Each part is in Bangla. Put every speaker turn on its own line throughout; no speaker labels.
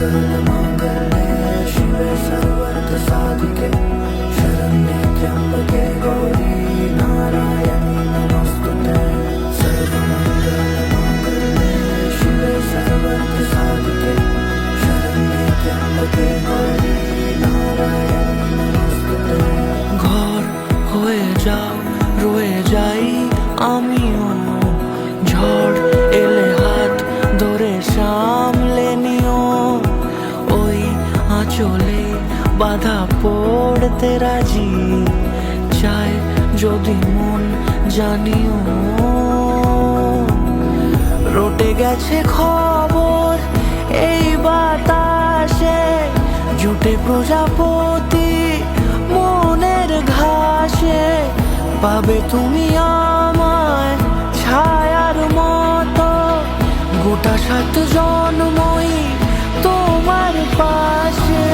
सर्वमङ्गलमाङ्गल्ये शिवे सर्वार्थसाधिके शरण्ये त्र्यम्बके गौरी नारायणी नमोस्तुते सर्वमङ्गलमाङ्गल्ये शिवे सर्वार्थसाधिके शरण्ये त्र्यम्बके गौरी नारायणी नमोस्तुते। ঘর হয়ে যাও রয়ে যাই আমিও, ঝড় এলে হাত ধরে সামলে নিও, ওই আঁচলে বাধা পড়তে রাজি চায় যদি মন জানিও। রটে গেছে খবর এই বাতাসে, জুটে প্রজাপতি মনের ঘাসে, পাবে তুমি আমায় ছায়ার মতো, গোটা 7 জন্মই তোমার পাশে।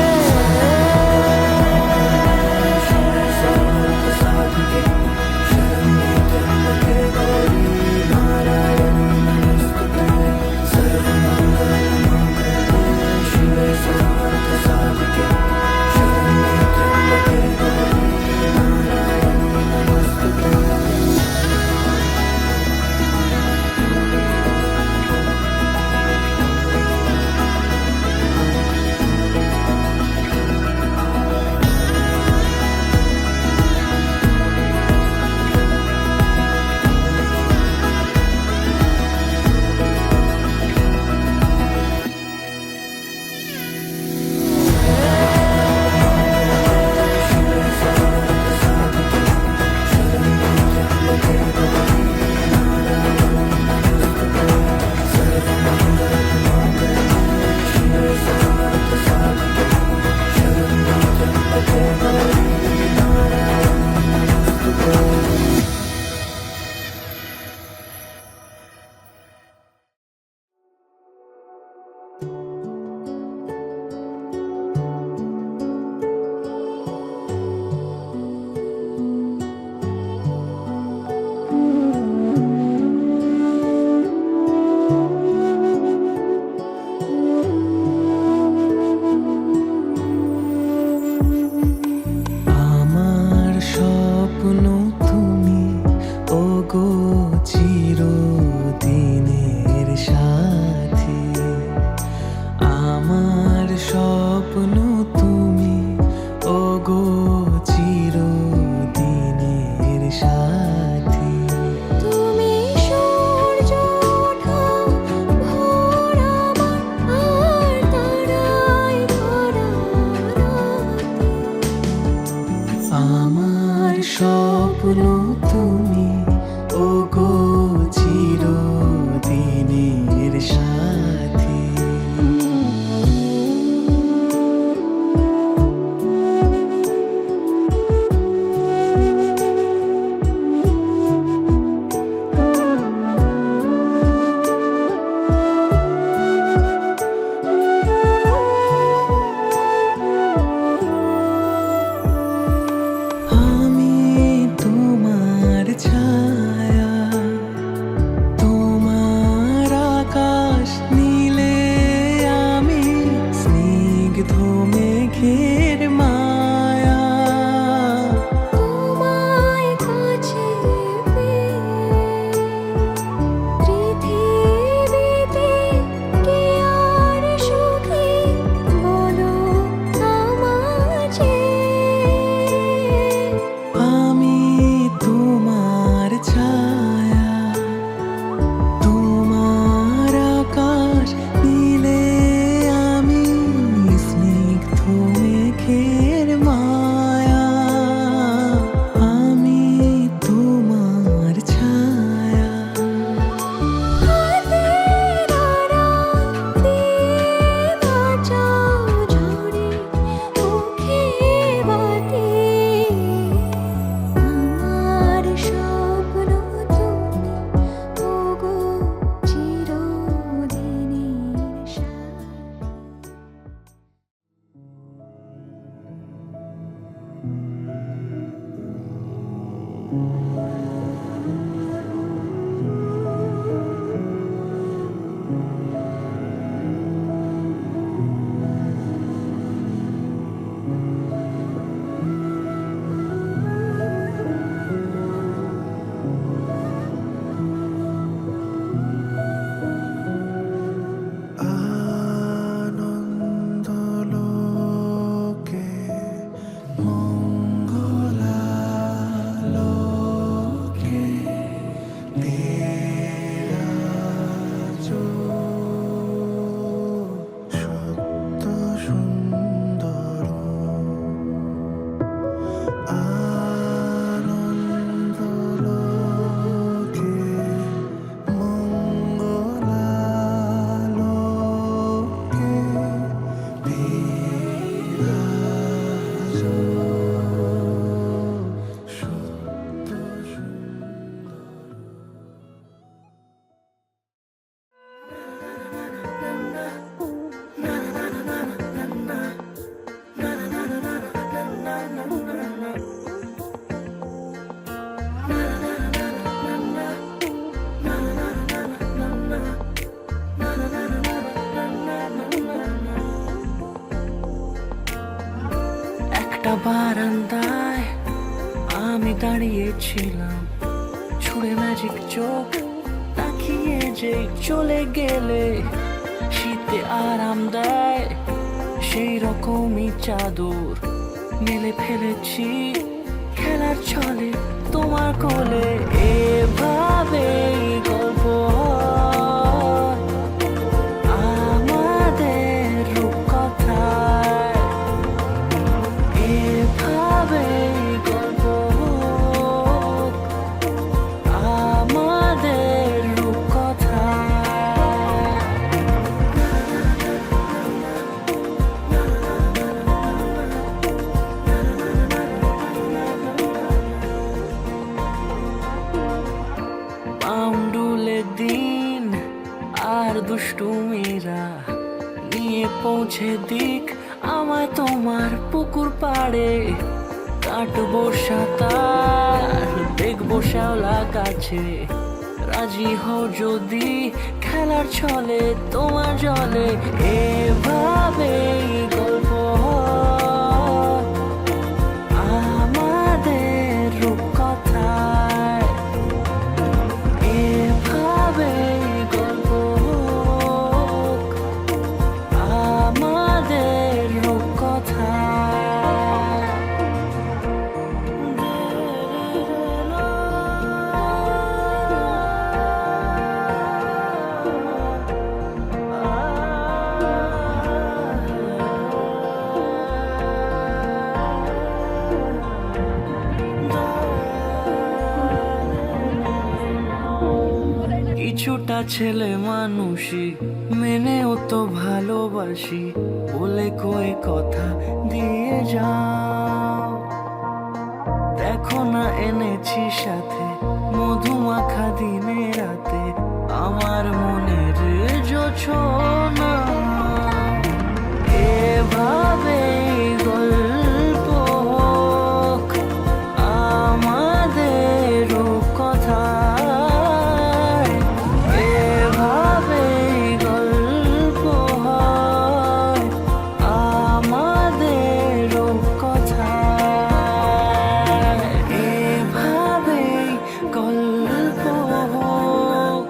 স্বপ্ন তুমি ওগো চিরদিনের সাথী।
দাঁড়িয়েছিলাম ছুড়ে ম্যাজিক চোখ তাকিয়ে যে চলে গেলে শীতে আরাম দেয় সেই রকমই চাদর মেলে ফেলেছি খেলার ছলে তোমার কোলে এভাবে গল্প হয় আমাদের রূপকথায় এভাবে গল্প হোক আমাদের রূপকথায়। পাউন্ডুলে দিন আর দুষ্টুমিরা নিয়ে পৌঁছে দিক আমায় তোমার পুকুর পাড়ে কাটবো সাঁতার দেখবো শ্যাওলা গাছে রাজি হও যদি খেলার ছলে তোমার জলে এভাবেই গল্প হয় আমাদের রূপকথায় এভাবেই গল্প হোক আমাদের রূপকথায়। কিছুটা ছেলে মানুষই মেনেও তো ভালোবাসি বলে কয়ে কথা দিয়ে যাও দেখো না এনেছি সাথে মধুমাখা দিনে রাতে আমার মনের জোছনা এভাবে গল্প হোক আমাদের রূপকথায় এভাবেই গল্প হয় আমাদের রূপকথায় এভাবেই গল্প হোক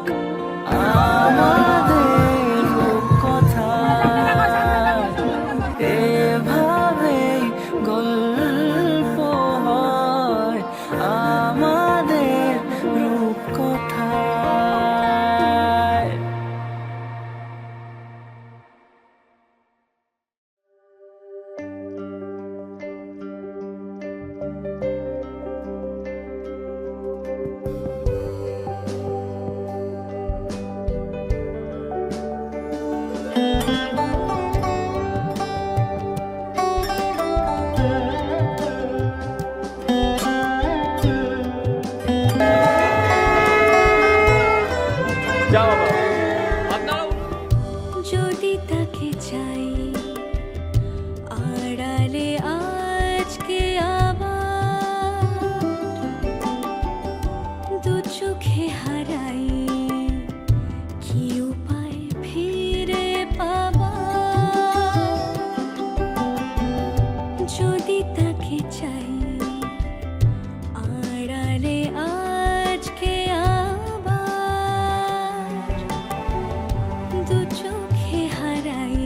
আমাদের রূপকথায় এভাবেই গল্প হয় আমাদের রূপকথায়।
যদি তাকে চাই আড়ালে আজকে আবার দু চোখে হারাই কি উপায় ফিরে পাবার যদি তাকে চাই আড়ালে আজকে আবার দু চোখে হারাই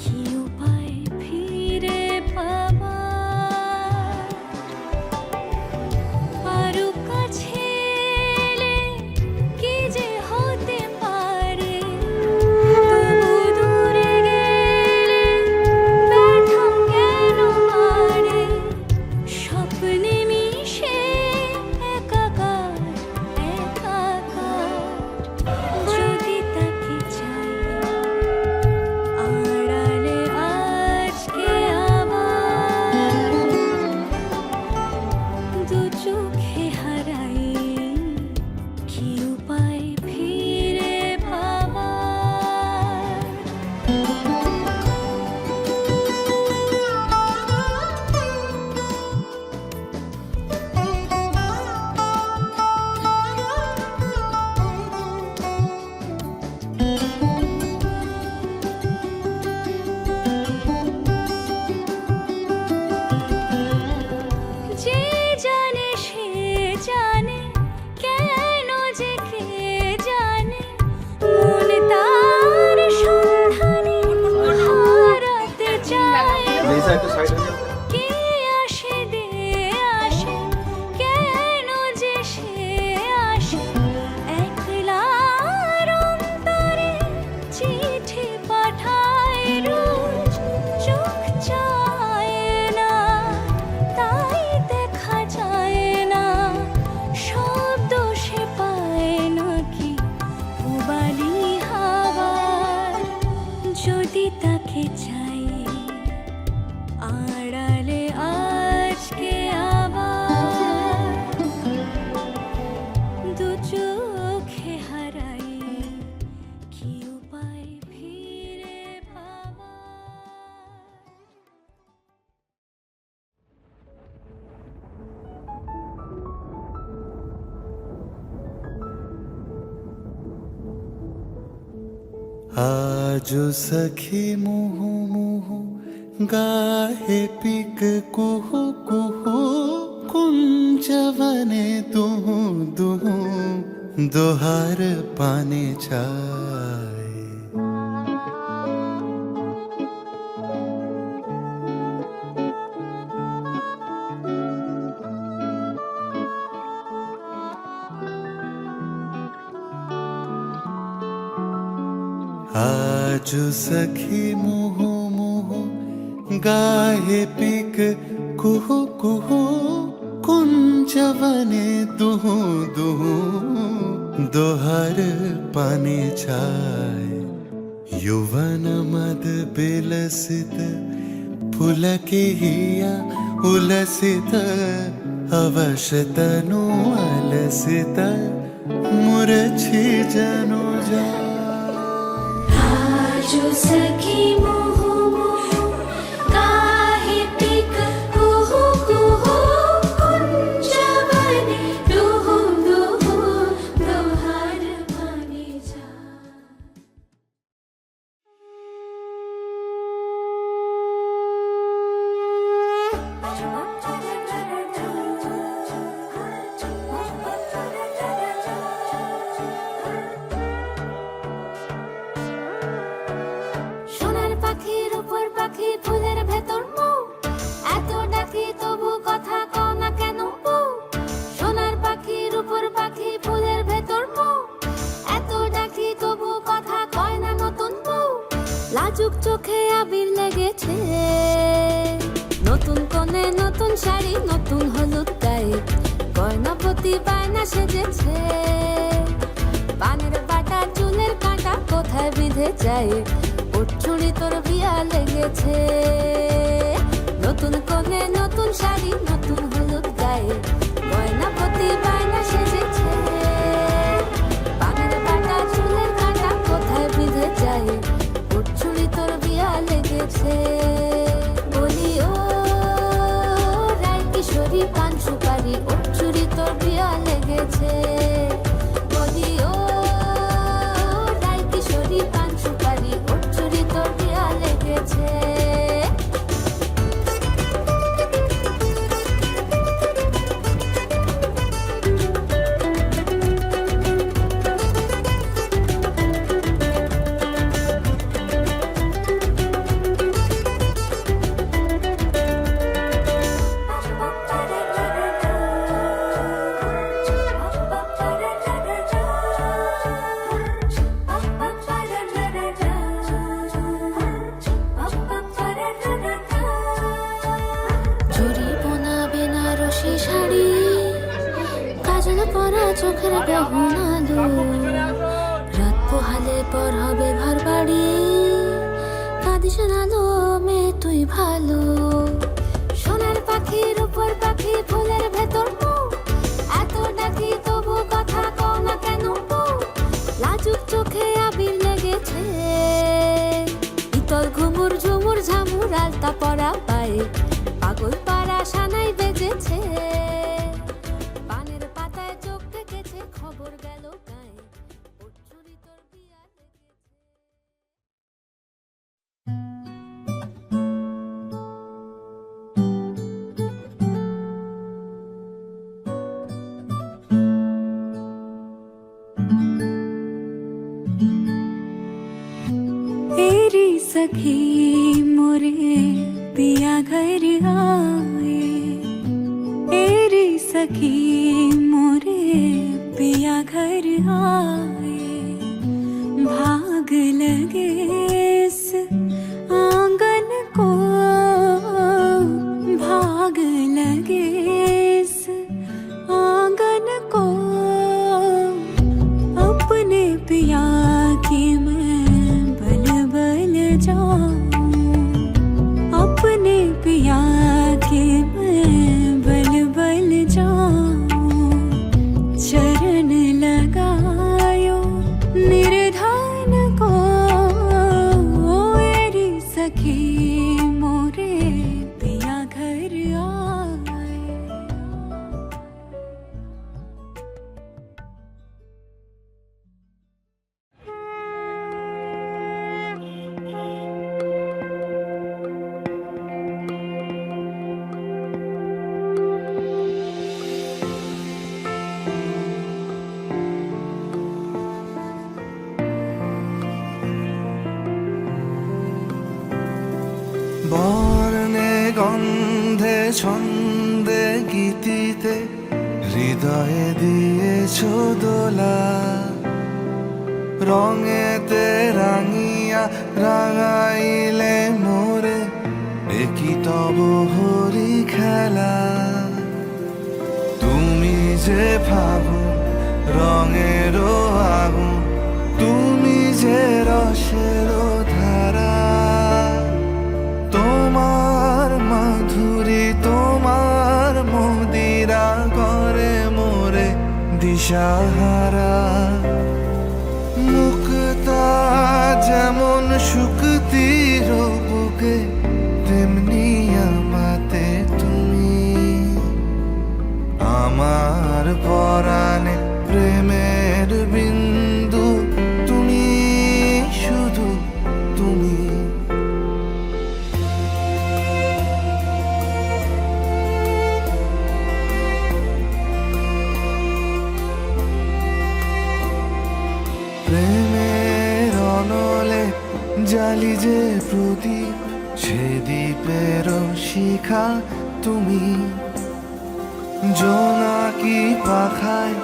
কি উপায় ফিরে পাবার আরো কাছে এলে কে আসে দে আসে কেন যে সে আসে একলার অন্তরে চিঠি পাঠায় রোজ চোখ চায় না তাই দেখা যায় না শব্দ সে পায় নাকি উবালি হাওয়ার যদি তাকে চাই আড়ালে আজকে আবার দু চোখে হারাই কি উপায় ফিরে পাবার
आज सखी मुहु मुहु गाहे पिक कुहु कुहु कुंजवने दुहु दुहु दोहार पाने चाय आज सखी मुहु मुहु गाहे पिक कुहु कुहु कुंजवने दुहु दुहु दोहर पाने छाय यौवन मद बिलसित पुलके हिया उलसित अवश्य तनु अलसित मुरछी जनु जा
जो सखी मोहु मोहु काहे पिक कुहु कुहु कुंजवने दुहु दुहु दोहार पाने जा সোনার পাখির উপর পাখি ফুলের ভেতর মৌ এত ডাকি তবু কথা কও না কেন বউ সোনার পাখির উপর পাখি ফুলের ভেতর মৌ এত ডাকি তবু কথা কয় না নতুন বউ লাজুক চোখে আবির লেগেছে নতুন কোণে নতুন শাড়ি নতুন হলুদ গায়ে গয়না প্রতি বায়না সেজেছে পানের বাটা চুলের কাঁটা কোথায় বিঁধে যায় চুড়ি তোর বিয়া লেগেছে নতুন কোণে নতুন শাড়ি নতুন হলুদ গায়ে গয়না প্রতি বায়না সেজেছে পানের বাটা চুলের কাঁটা কোথায় বিঁধে যায় চুড়ি তোর বিয়া লেগেছে বলি ও রায় কিশোরী পান সুপারি চুড়ি তোর বিয়া লেগেছে বলি ও রায় কিশোরী পান সুপারি চুড়ি তোর বিয়া লেগেছে চোখের গহনালো রাত পোহালে পর হবে ঘর বাড়ি কাঁদিস নালো মে তুই ভালো সোনার পাখির উপর পাখি ফুলের ভেতর মৌ এত ডাকি তবু কথা কও না কেন বউ লাজুক চোখে আবির লেগেছে ইতল ঘুমুর ঝুমুর ঝামুর আলতা পরা পায়ে পাগল পাড়া সানাই বেজেছে খবর গেল গায়ে চুরি তোর বিয়া লেগেছে এরি সখী মোরে পিয়া घर आए तेरी सखी मोरे पिया घर आए भाग लगे इस आंगन को भाग लगे इस आंगन को अपने पिया की मैं बल बल जाऊं अपने पिया की मैं बल बल जाऊं चरण लगायो निर्धन को मेरी सखी मोरे पिया घर आए
বর্ণে গন্ধে ছন্দে গীতিতে হৃদয়ে দিয়েছ দোলা রঙেতে রাঙিয়া রাঙাইলে মোরে একই তব হরি খেলা তুমি যে ফাগুন রঙেরও আগুন তুমি যে রসেরও ধারা তোমার মাধুরী তোমার মদিরা করে মোরে দিশাহারা মুক্তা যেমন শুকতির বুকে তেমনি আমাতে তুমি আমার পরাণে প্রেমের বিন্দু তুমি শুধু তুমি প্রেমের অনলে জালি যে প্রদীপ সে দ্বীপের শিখা তুমি জোনাকি পাখায়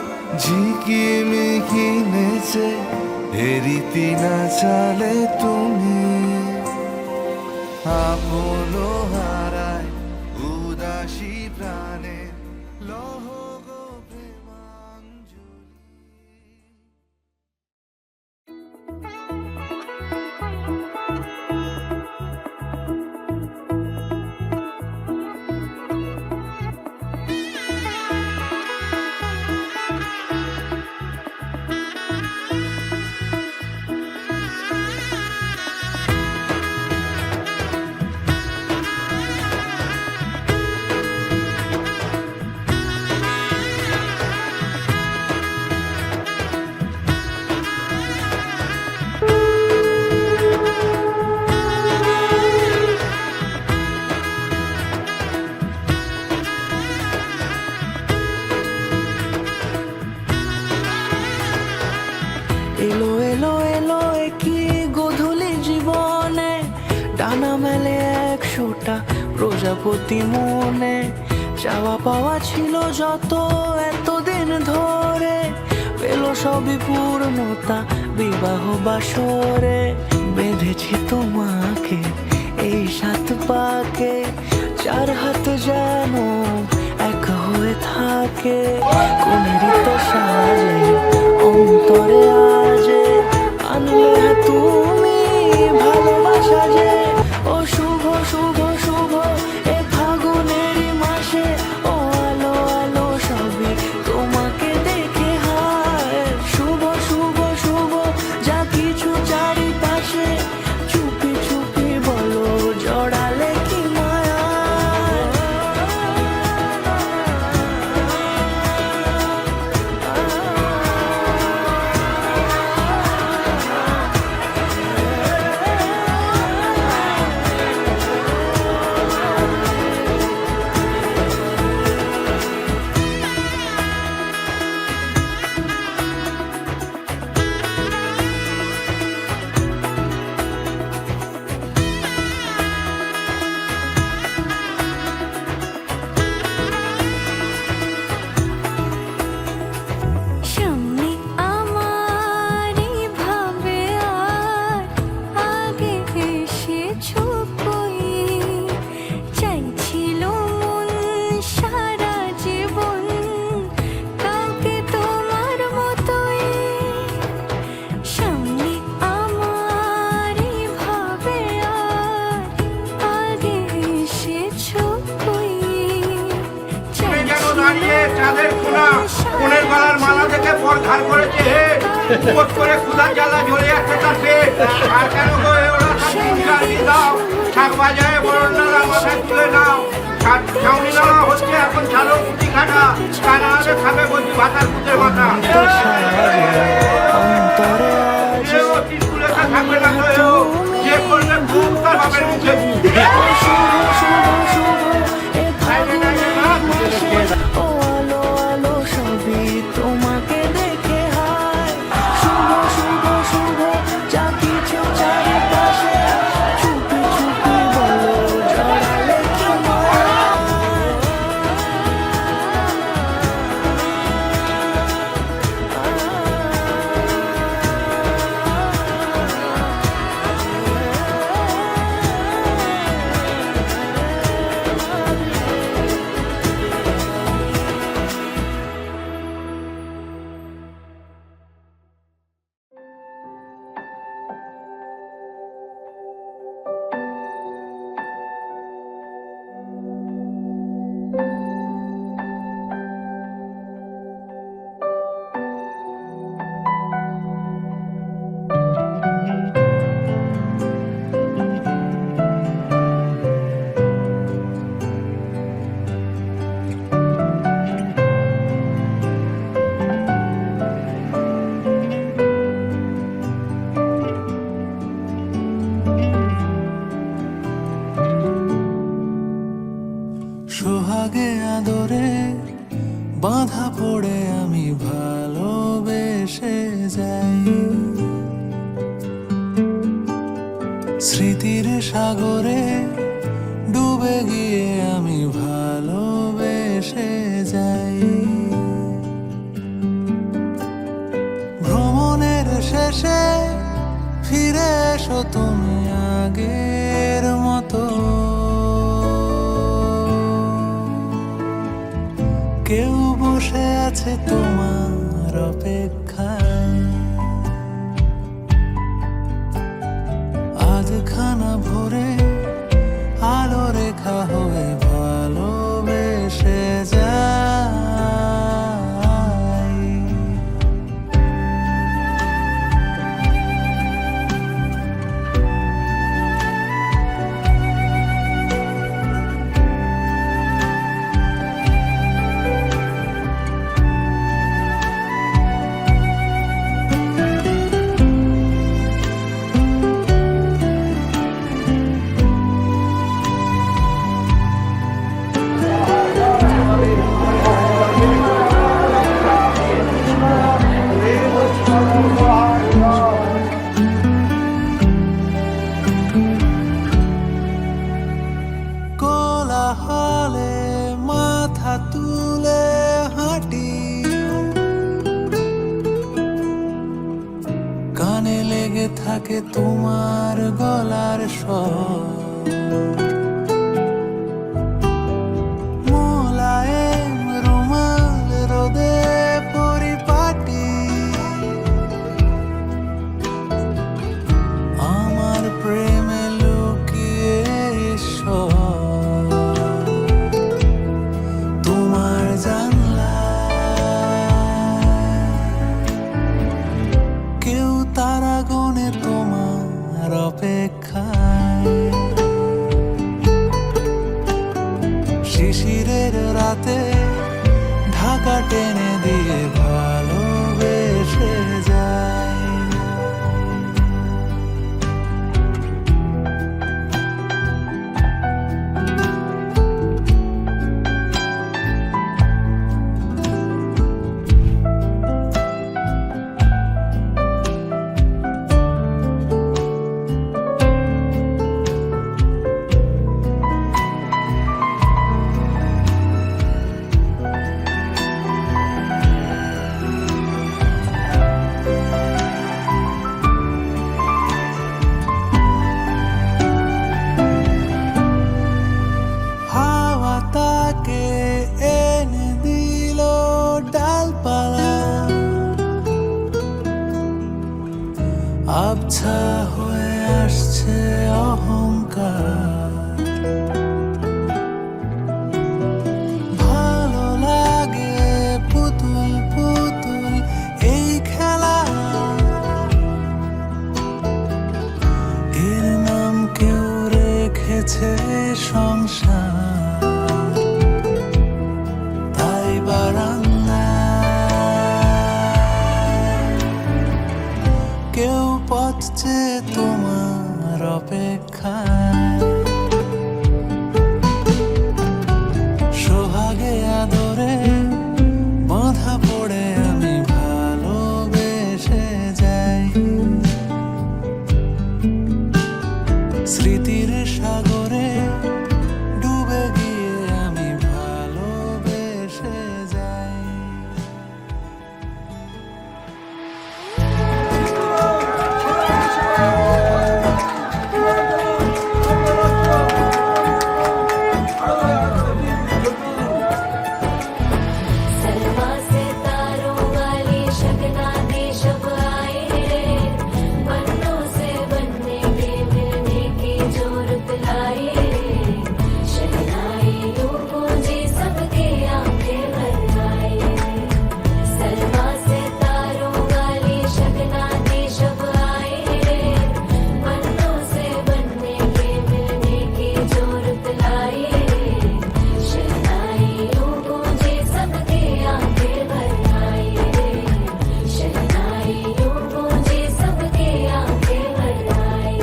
ঝিকিমিকি নেচে হেরিতি না চালে তুমি আপন হারায় উদাসী প্রাণে লহ গো প্রেমাঞ্জলি
এলো এলো এলো কি গোধূলি জীবনে ডানা মেলে 100টা প্রজাপতি মনে চাওয়া পাওয়া ছিল যত এতদিন ধরে পেল সবই পূর্ণতা বিবাহ বাসরে বেঁধেছি তোমাকে এই 7 পাকে 4 হাত যেন এক হয়ে থাকে কোনেরই তো সাজে অন্তরে আজে আনলে তুমি ভালোবাসা যে ও শুভ শুভ শুভ এ ফাগুনেরই মাসে ও আলো আলো সবই তোমাকে দেখে হায় শুভ শুভ শুভ যা কিছু চারিপাশে চুপি চুপি বলো জড়ালে কি মায়া
উপোস করে ক্ষুধার জ্বালা ঝরে যাচ্ছে তার পেট। আর কেন গো ওরা চালিয়ে দাও, শাক বাজারে বরণডালা মাথায় তুলে নাও। ছাউনি নামা হচ্ছে এখন ছালো কুটি কাটা, তা না হলে খাবে বলছি ভাতার পুতের মাথা।
অন্তরে আজ
স্কুলে থাকবে না তো, যে করলে খুব তার বাপের মুখে মুখ।
শুভ শুভ শুভ এ ফাগুনের মাসে, ও আলো আলো সবই তোমাকে দেখে হায়। শুভ শুভ শুভ যা কিছু চারিপাশে, চুপি চুপি বলো জড়ালে কি মায়া।
সোহাগে আদরে বাঁধা পড়ে আমি ভালোবেসে যাই, স্মৃতির সাগরে ডুবে গিয়ে আমি ভালোবেসে যাই। ভ্রমণের শেষে ফিরে এসো তুমি আগের মতো, কেউ বসে আছে তোমার অপেক্ষায়। আজ খানা ভরে আলো রেখা হয়ে ভালোবেসে যাই। কোলাহলে মাথা তুলে হাঁটি, কানে লেগে থাকে তোমার গলার স্বর। মোলায়েম রুমাল রোদে পরিপাটি, আমার প্রেমে লুকিয়ে ঈশ্বর। তোমার জানলায় কেউ তারা গনে তোমার অপেক্ষায়। শিশিরের রাতে ঢাকা টেনে দিয়ে ভালোবেসে যায়। আবছা হয়ে আসছে অহংকার, ভালো লাগে পুতুল পুতুল এই খেলা যে তোমার অপেক্ষায়, সোহাগে আদরে বাঁধা পড়ে আমি ভালোবেসে যাই। স্মৃতির সাগরে ডুবে গিয়ে আমি ভালোবেসে যাই।
सलमा से तारों वाली शगना दे शब आए रे, बन्नों से बनने के मिलने की जरूरत लाए रे, शहनाई यूं गूंजी सबके आंखें भर आए। सलमा से तारों वाली शगना दे शब आए रे, बन्नों से बनने के मिलने की जरूरत लाए रे, शहनाई यूं गूंजी सबके आंखें भर आए रे, शहनाई यूं गूंजी सबके आंखें भर आए।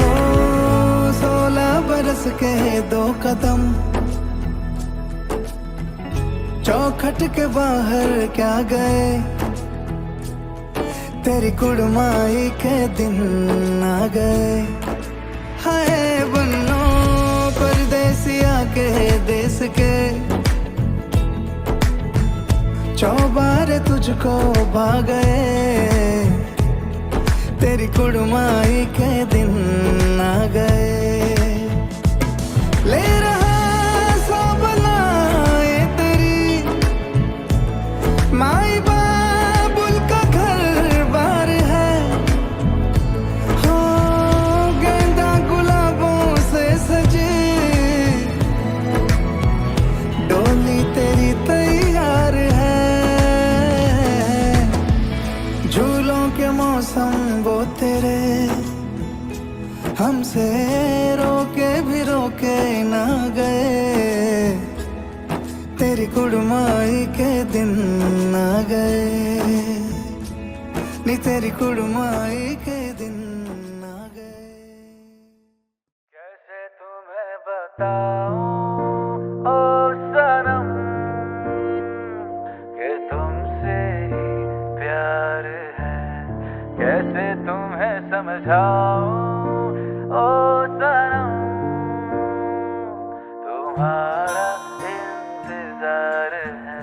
ओ 16 बरस के 2 कदम चौखट के बाहर क्या गए, तेरी कुड़माई के दिन आ गए। हाय बन्नो परदेसिया के देश के, चौबारे तुझको भा गए, तेरी कुड़माई के दिन आ गए। ले रहा सब लाए तेरी माई बाबुल का घर बार है, हो गेंदा गुलाबों से सजी डोली तेरी तैयार है। झूलों के मौसम वो तेरे हमसे रोके भी रोके ना गए, तेरी कुड़माई के दिन आ गए, नी तेरी कुड़माई के दिन आ गए। कैसे तुम्हें बताऊं ओ सनम कि तुमसे ही प्यार है, कैसे तुम्हें समझाऊं ओ सनम तुम्हारा इंतजार है।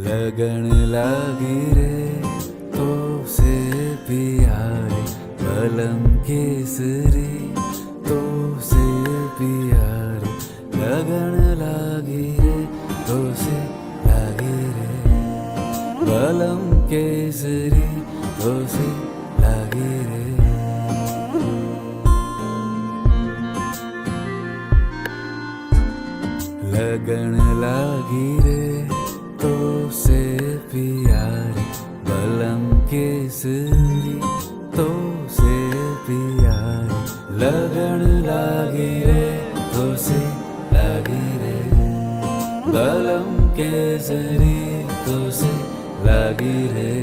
लगन लागी रे तो से प्यारे, बलम केसरी तो से प्यारे, लगन लागी रे तो से लागी रे, बलम केसरी तो से लागी रे। लगन लागी रे तो से प्यारे, बलम केसरी तो से प्यारे, लगन लागी रे तो से लागी रे, बलम केसरी तो से लागी रे।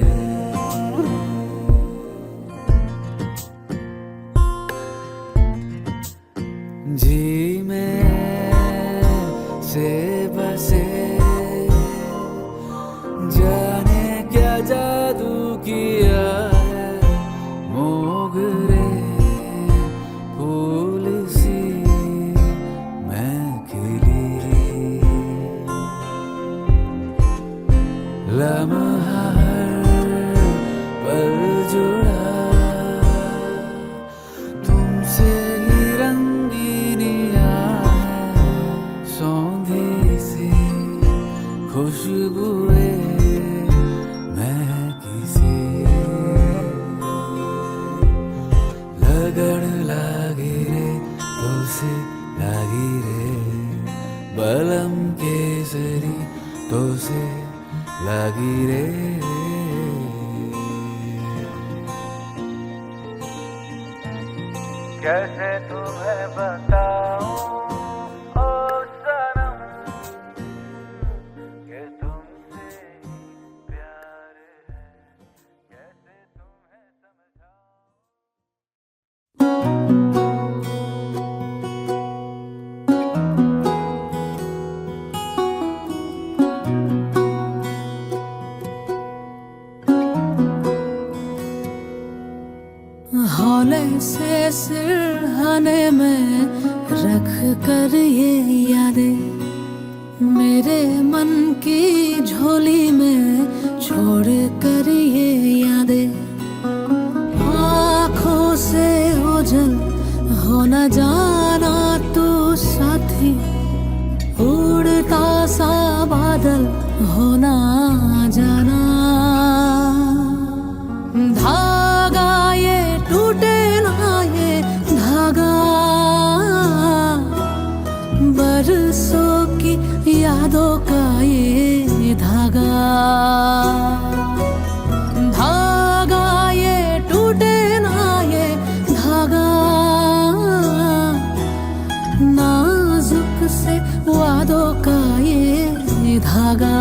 जी में से बसे जाने क्या जादू किया है, मोगरे फूल सी मैं खिली, लम्हा हर पल जुड़ा तुमसे ही रंगीनिया है, सौंधी सी खुशबुए मैं किसी, लगन लागी रे तो से लागी रे, बलम केसरी तो से लागी रे।
कैसे तुम्हें बताऊं ओ सनम कि तुमसे ही प्यार है, कैसे तुम्हें समझाऊं।
हौले से सिरहाने में रख कर ये यादें मेरे मन की झोली में छोड़ कर ये यादें आँखों से ओझल हो न जाना तू साथी उड़ता सा बादल हो ना जाना धागा ये टूटे ना ये धागा बरसों की यादों का ये धागा धागा ये टूटे ना ये धागा नाजुक से वादों का ये धागा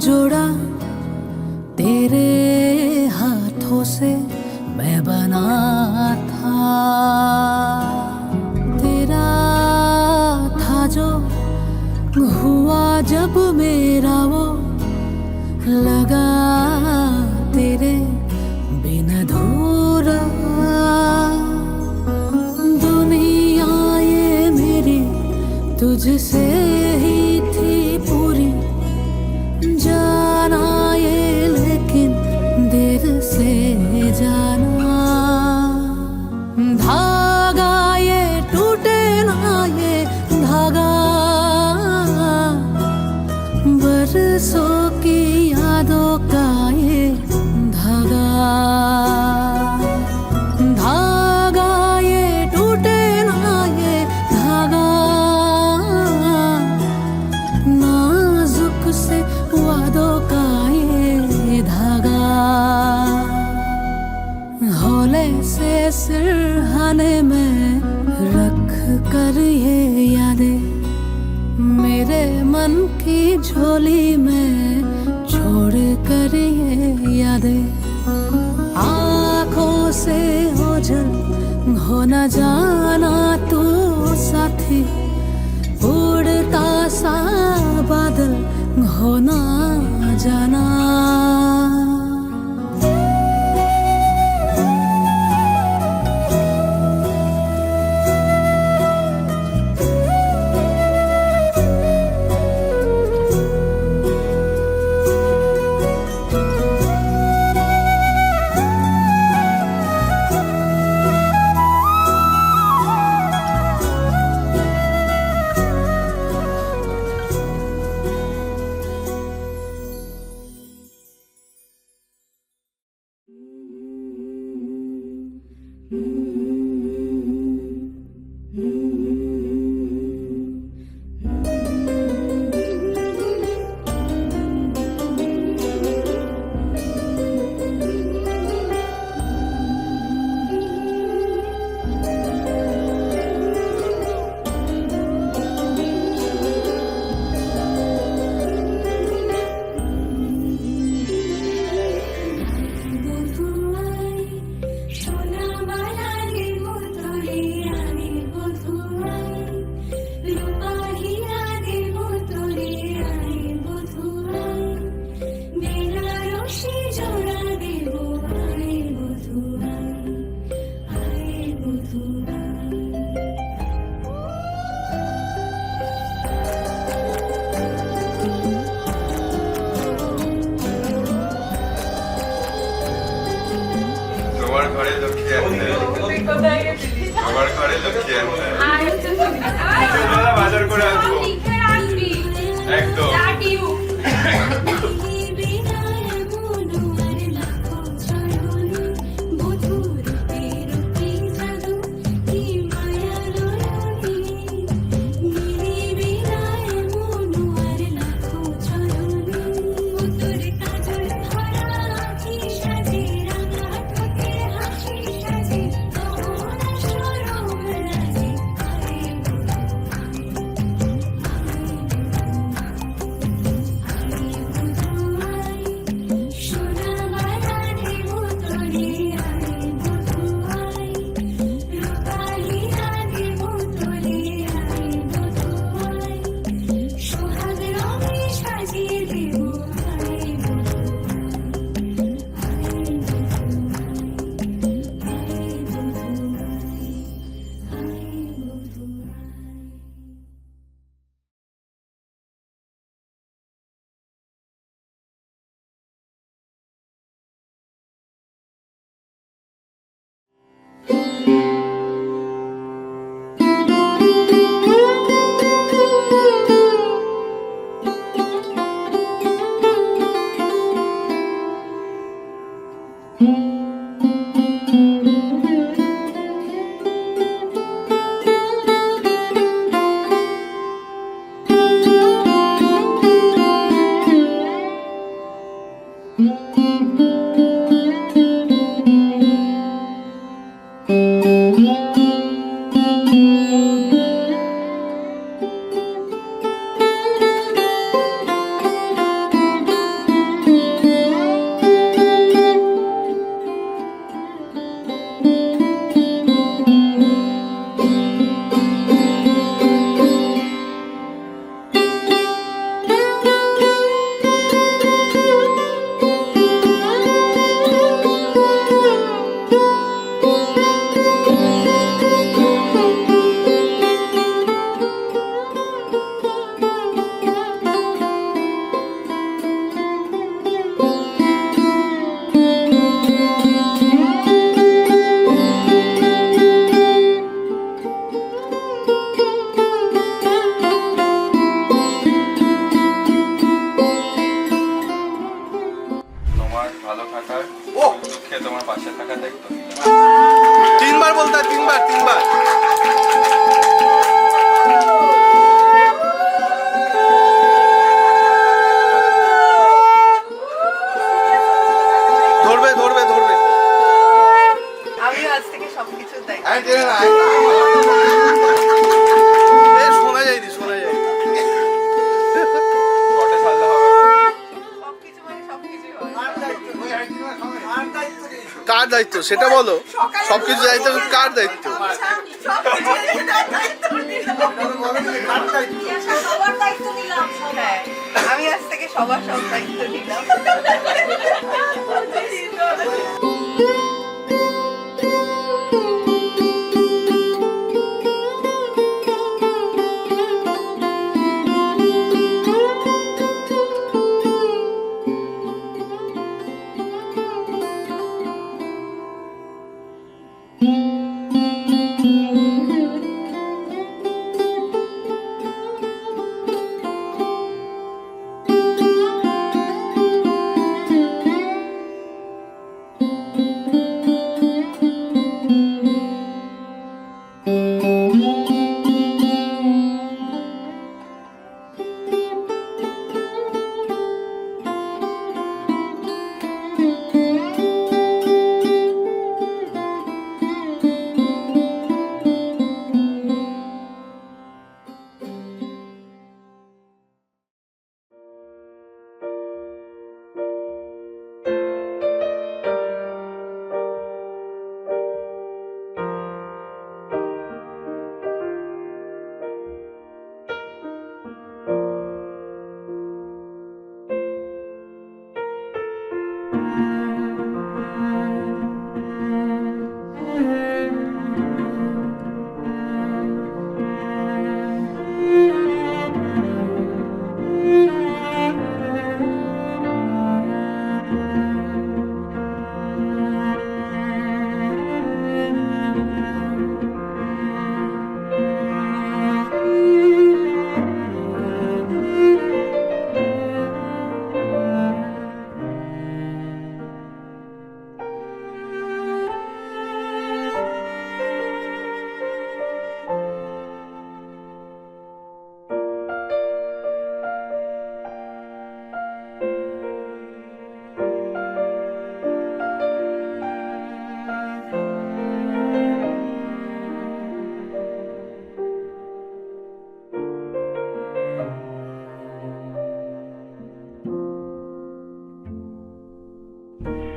जोड़ा तेरे हाथों से मैं बना था तेरा था जो हुआ जब मेरा वो लगा तेरे बिन अधूरा दुनिया ये मेरी तुझसे ही थी पूरी जाना ये लेकिन देर से जाना धागा ये टूटे ना ये धागा बरसों की यादों का ये धागा धागा ये टूटे ना ये धागा नाजुक से वादों का ये धागा हौले से सिरहाने में रख कर ये यादें मेरे मन की झोली में छोड़ कर ये यादें आँखों से ओझल हो न जाना तू साथी उड़ता सा बादल हो ना जाना
লক্ষ্মী আনতে
আর
ছোটবেলা বাজার করে আসবো
লিখে রাখবি
একদম
লাভ ইউ
তোমার ভালো থাকার দুঃখে তোমার পাশে থাকার দায়িত্ব
তিনবার বলতে হয়, তিনবার ধরবে
আমি আজ থেকে সবকিছু দেখ
শোনা যায়
কটে ছাড়লে হবে
সবকিছু মানে সবকিছু হয়
কার দায়িত্ব সেটা বলো সবকিছু দায়িত্ব কার দায়িত্ব
সবার দায়িত্ব নিলাম হ্যাঁ আমি আজ থেকে সবার সব দায়িত্ব নিলাম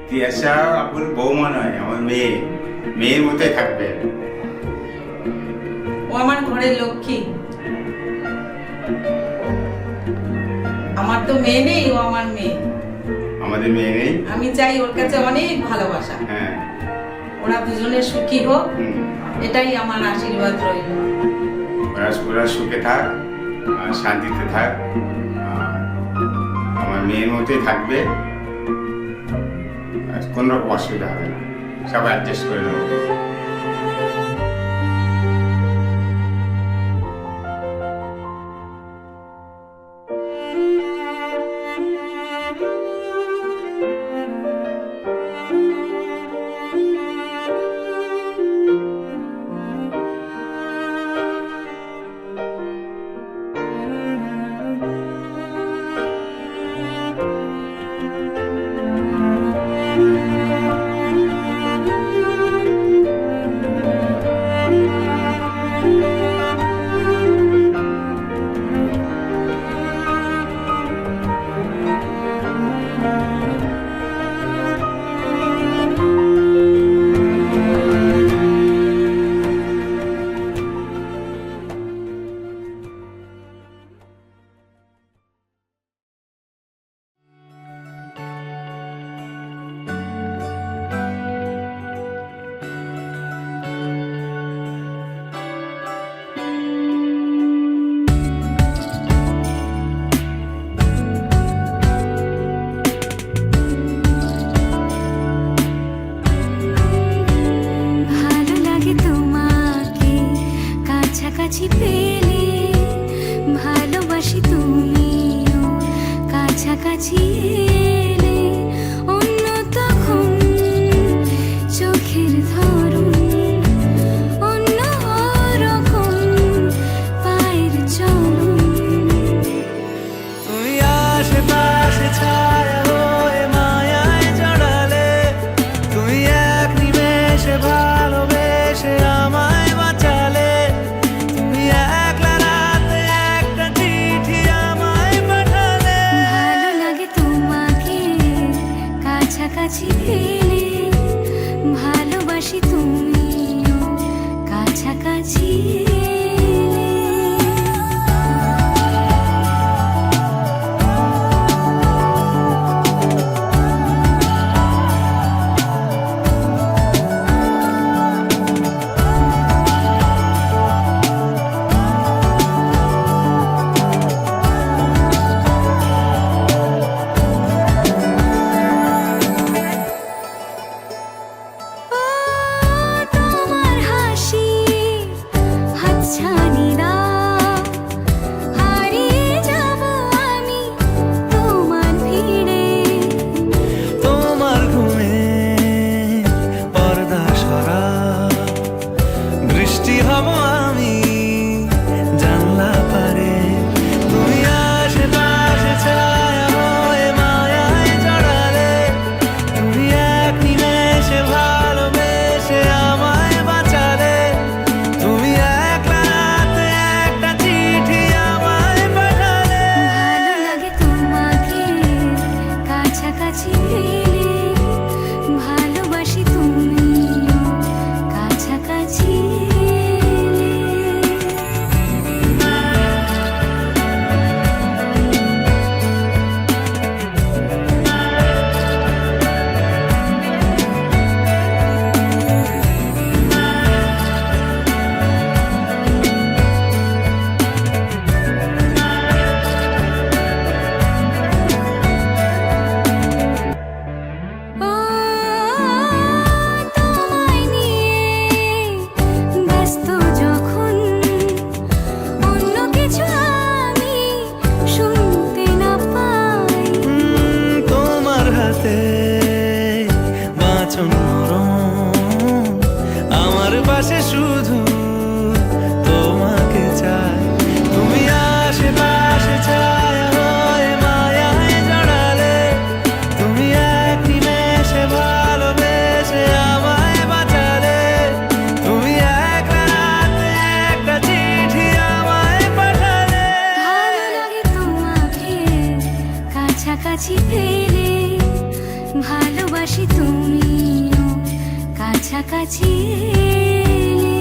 তিয়াসা আপুর বৌমা নয়, আমার মেয়ে, মেয়ের মতোই থাকবে।
ও আমার ঘরের লক্ষ্মী। আমার তো মেয়ে নেই, ও আমার মেয়ে।
আমাদের মেয়ে নেই।
আমি চাই ওর কাছে অনেক ভালোবাসা।
হ্যাঁ,
ওরা দুজনে সুখী হোক,
হুম।
এটাই আমার আশীর্বাদ রইল।
ওরা সুখে থাক আর শান্তিতে থাক, আর আমার মেয়ের মতোই থাকবে, আর কোনো রকম অসুবিধা হবে না, সব অ্যাডজাস্ট করে নেবো।
ভালো লাগে তোমাকে কাছাকাছি পেলে, ভালোবাসি তুমিও কাছাকাছি এলে। অন্য তখন চোখের ধরন, অন্য রকম পায়ের চলন।
তুমি আশেপাশে ছায়া হয়ে মায়ায় জড়ালে, তুমি এক নিমেষে ভালোবেসে আমায় বাঁচালে। তুমি একলা রাতে একটা চিঠি আমায় পাঠালে।
ভালো লাগে তোমাকে কাছাকাছি পেলে, ভালোবাসি তুমিও কাছাকাছি এলে। তোমার হাসি হাতছানি দাও, হারিয়ে যাব আমি তোমার ভিড়ে।
তোমার ঘুমে পর্দা সরাও, বৃষ্টি হব আমি জানলা পারে। তুমি আশেপাশে ছায়া হয়ে মায়ায় জড়ালে, তুমি এক নিমেষে ভালোবেসে আমায় বাঁচালে। তুমি একলা রাতে একটা চিঠি আমায় পাঠালে।
ভালো লাগে তোমাকে কাছাকাছি পেলে, ভালোবাসি তুমিও কাছাকাছি এলে। ও তোমায় নিয়ে ব্যস্ত যখন, অন্য কিছু আমি শুনতে না পাই।
তোমার হাতে বাঁচন নরম, আমার পাশে শুধু তোমাকে চাই। তুমি আশেপাশে ছায়া হয়ে মায়ায় জড়ালে, তুমি এক নিমেষে ভালোবেসে আমায় বাঁচালে। তুমি একলা রাতে একটা চিঠি আমায় পাঠালে।
ভালো লাগে তোমাকে কাছাকাছি পেলে, ভালোবাসি তুমিও কাছাকাছি এলে।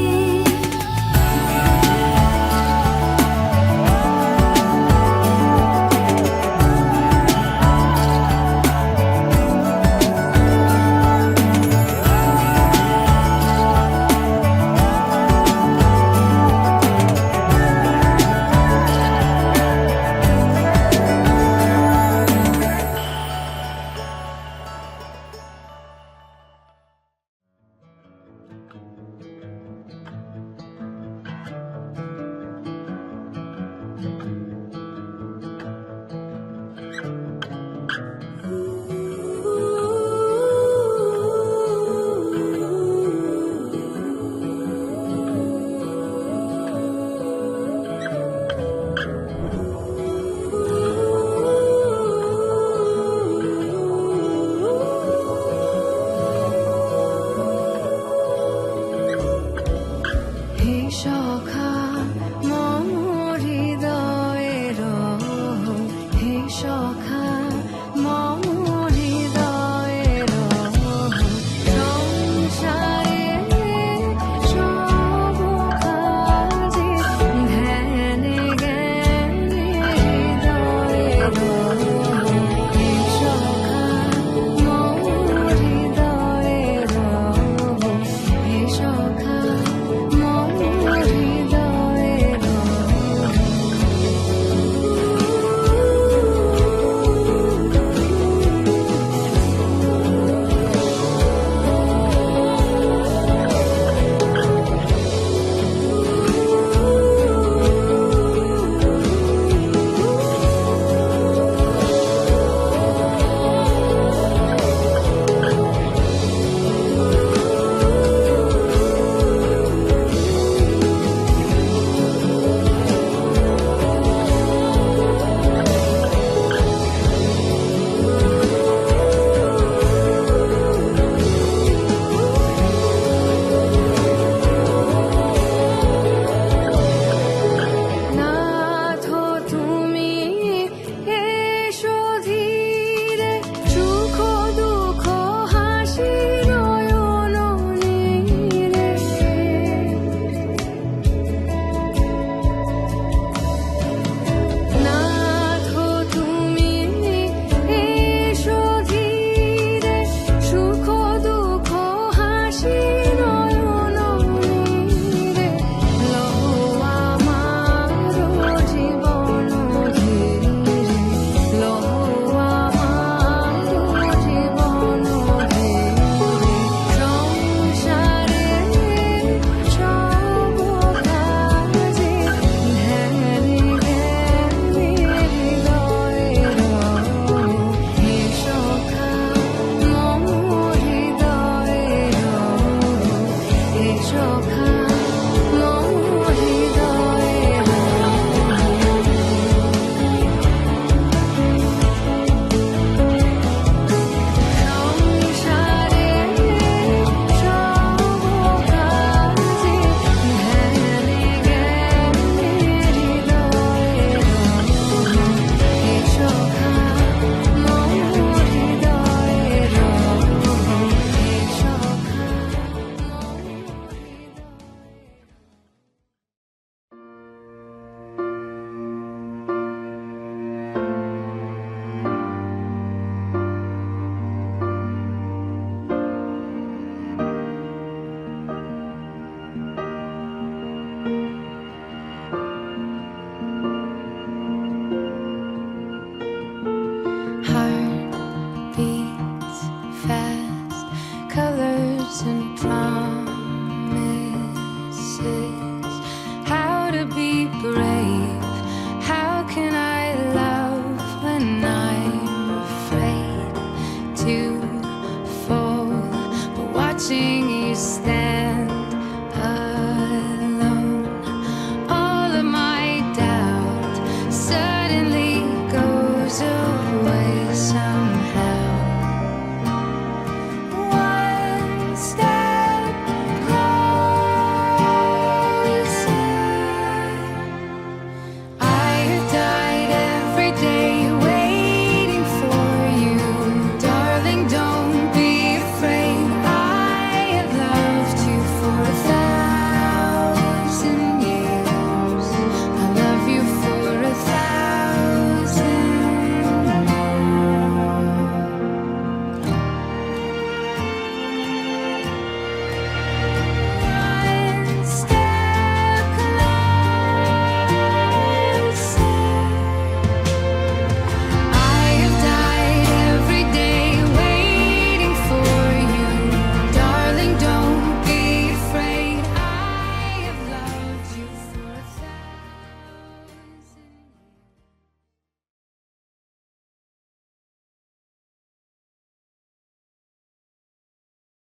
হে সখা মম হৃদয়ের হে সখা